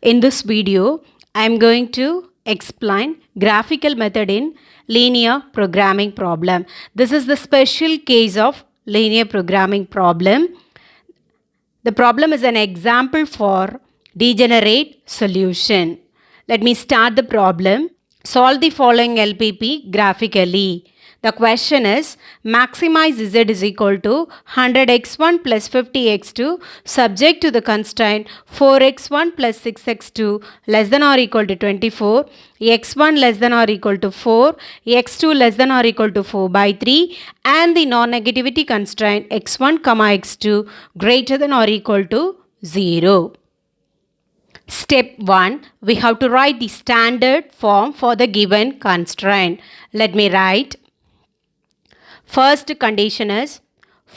In this video, I am going to explain graphical method in linear programming problem. This is the special case of linear programming problem. The problem is an example for degenerate solution. Let me start the problem. Solve the following LPP graphically. The question is, maximize z is equal to 100x1 plus 50x2 subject to the constraint 4x1 plus 6x2 less than or equal to 24, x1 less than or equal to 4, x2 less than or equal to 4 by 3 and the non-negativity constraint x1 comma x2 greater than or equal to 0. Step 1. We have to write the standard form for the given constraint. Let me write. First condition is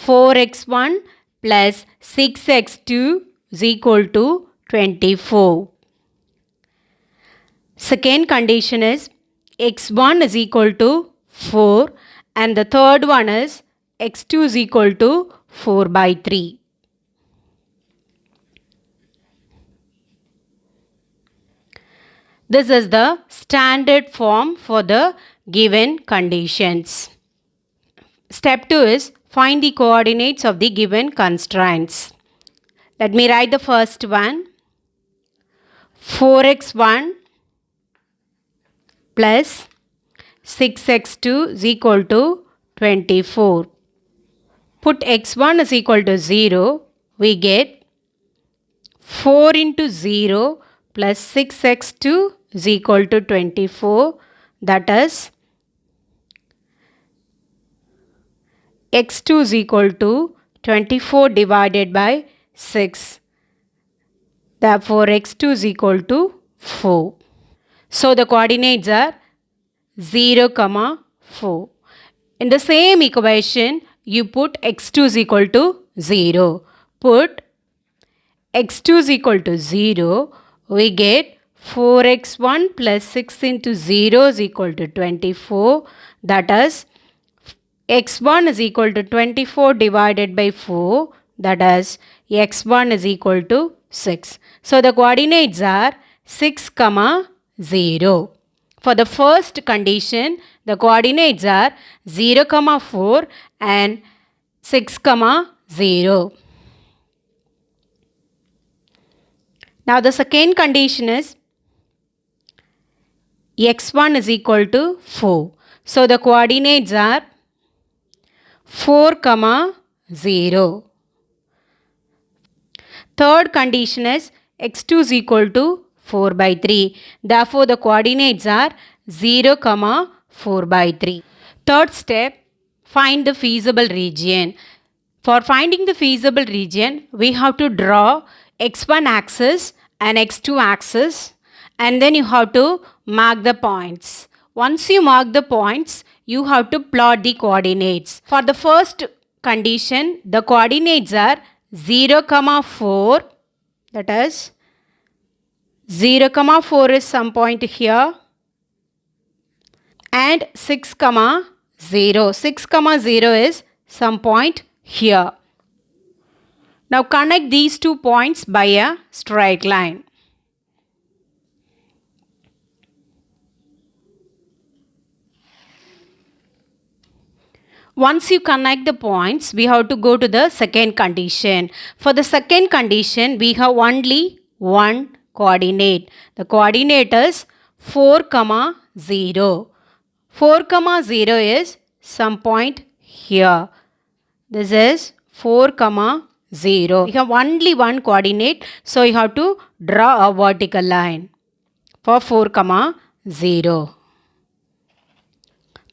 4x1 plus 6x2 is equal to 24. Second condition is x1 is equal to 4 and the third one is x2 is equal to 4 by 3. This is the standard form for the given conditions. Step 2 is find the coordinates of the given constraints. Let me write the first one. 4x1 plus 6x2 is equal to 24. Put x1 is equal to 0. We get 4 into 0 plus 6x2 is equal to 24. That is x2 is equal to 24 divided by 6. Therefore, x2 is equal to 4. So, the coordinates are 0, 4. In the same equation, you put x2 is equal to 0. Put x2 is equal to 0. We get 4x1 plus 6 into 0 is equal to 24. That is x1 is equal to 24 divided by 4. That is x1 is equal to 6. So the coordinates are 6, 0. For the first condition, the coordinates are 0, 4 and 6, 0. Now the second condition is x1 is equal to 4. So the coordinates are 4, 0. Third condition is x2 is equal to 4 by 3. Therefore, the coordinates are 0, 4 by 3. Third step, find the feasible region. For finding the feasible region, we have to draw x1 axis and x2 axis and then you have to mark the points. Once you mark the points, you have to plot the coordinates. For the first condition, the coordinates are 0, 4. That is 0, 4 is some point here and 6, 0. 6, 0 is some point here. Now connect these 2 points by a straight line. Once you connect the points, we have to go to the second condition. For the second condition, we have only one coordinate. The coordinate is 4, 0. 4, 0 is some point here. This is 4, 0. We have only one coordinate, so you have to draw a vertical line for 4, 0.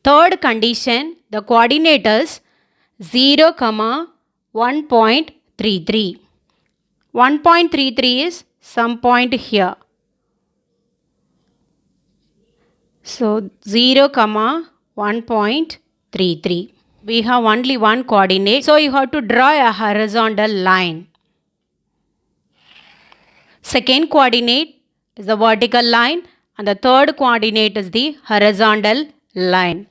Third condition, the coordinate is 0, 1.33. 1.33 is some point here. So 0, 1.33. We have only one coordinate, so you have to draw a horizontal line. Second coordinate is the vertical line and the third coordinate is the horizontal line.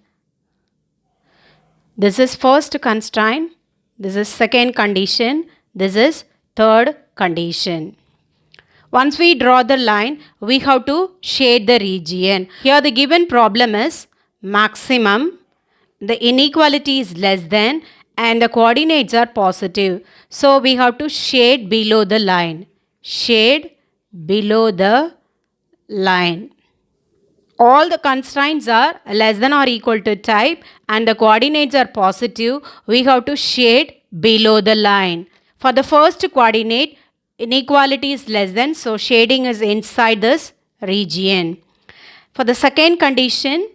This is first constraint, this is second condition, this is third condition. Once we draw the line, we have to shade the region. Here the given problem is maximum, the inequality is less than, and the coordinates are positive. So we have to shade below the line. Shade below the line. All the constraints are less than or equal to type and the coordinates are positive. We have to shade below the line. For the first coordinate, inequality is less than, so shading is inside this region. For the second condition,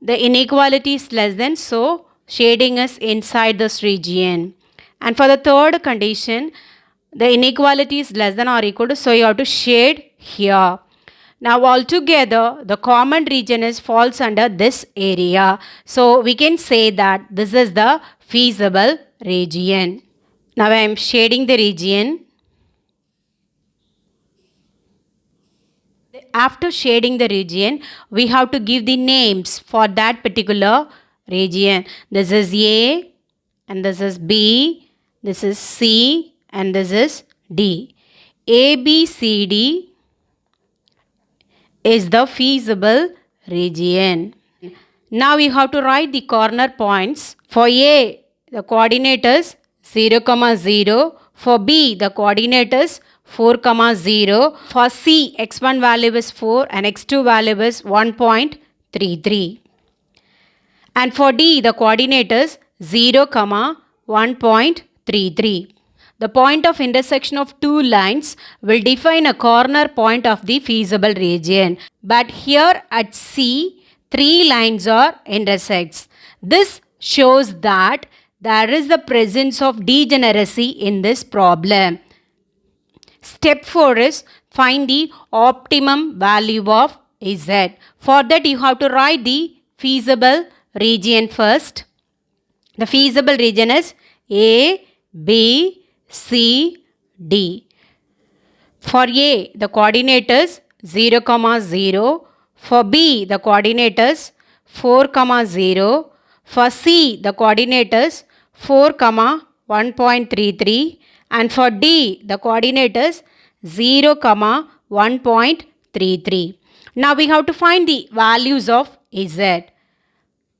the inequality is less than, so shading is inside this region. And for the third condition, the inequality is less than or equal to, so you have to shade here. Now altogether, the common region falls under this area. So we can say that this is the feasible region. Now I am shading the region. After shading the region, we have to give the names for that particular region. This is A, and this is B, this is C, and this is D. A, B, C, D is the feasible region. Now you have to write the corner points. For A, the coordinate is 0, 0. For B, the coordinate is 4, 0. For C, x1 value is 4 and x2 value is 1.33. And for D, the coordinate is 0, 1.33. The point of intersection of two lines will define a corner point of the feasible region. But here at C, three lines are intersects. This shows that there is the presence of degeneracy in this problem. Step 4 is find the optimum value of Z. For that you have to write the feasible region first. The feasible region is A, B, C, D. For A, the coordinate is 0, 0. For B, the coordinate is 4, 0. For C, the coordinate is 4, 1.33. And for D, the coordinate is 0, 1.33. Now we have to find the values of Z.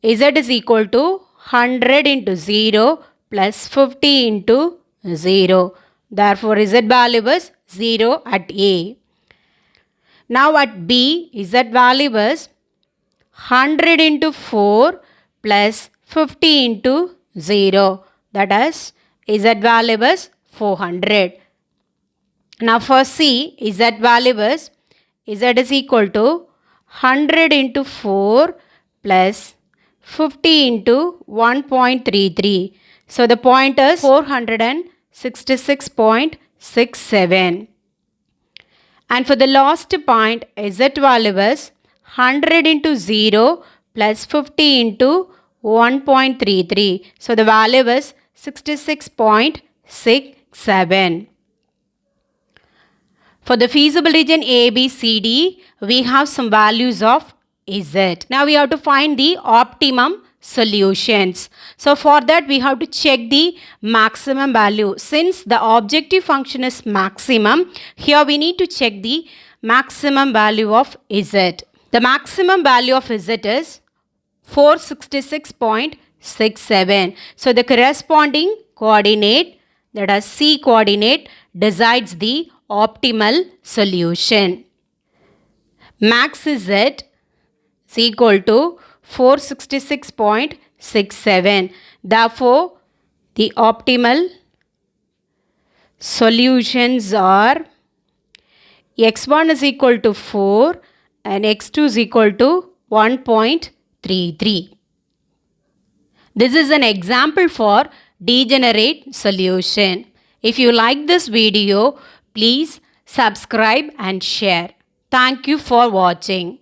Z is equal to 100 into 0 plus 50 into 0. Therefore, Z value is 0 at A. Now at B, Z value is 100 into 4 plus 50 into 0. That is, Z value is 400. Now for C, Z value is, Z is equal to 100 into 4 plus 50 into 1.33. So the point is 466.67. And for the last point, Z value is 100 into 0 plus 50 into 1.33. So the value is 66.67. For the feasible region A, B, C, D, we have some values of Z. Now we have to find the optimum solutions. So for that we have to check the maximum value. Since the objective function is maximum, here we need to check the maximum value of Z. The maximum value of Z is 466.67. So the corresponding coordinate, that is C coordinate, decides the optimal solution. Max Z is equal to 466.67. Therefore, the optimal solutions are x1 is equal to 4 and x2 is equal to 1.33. This is an example for degenerate solution. If you like this video, please subscribe and share. Thank you for watching.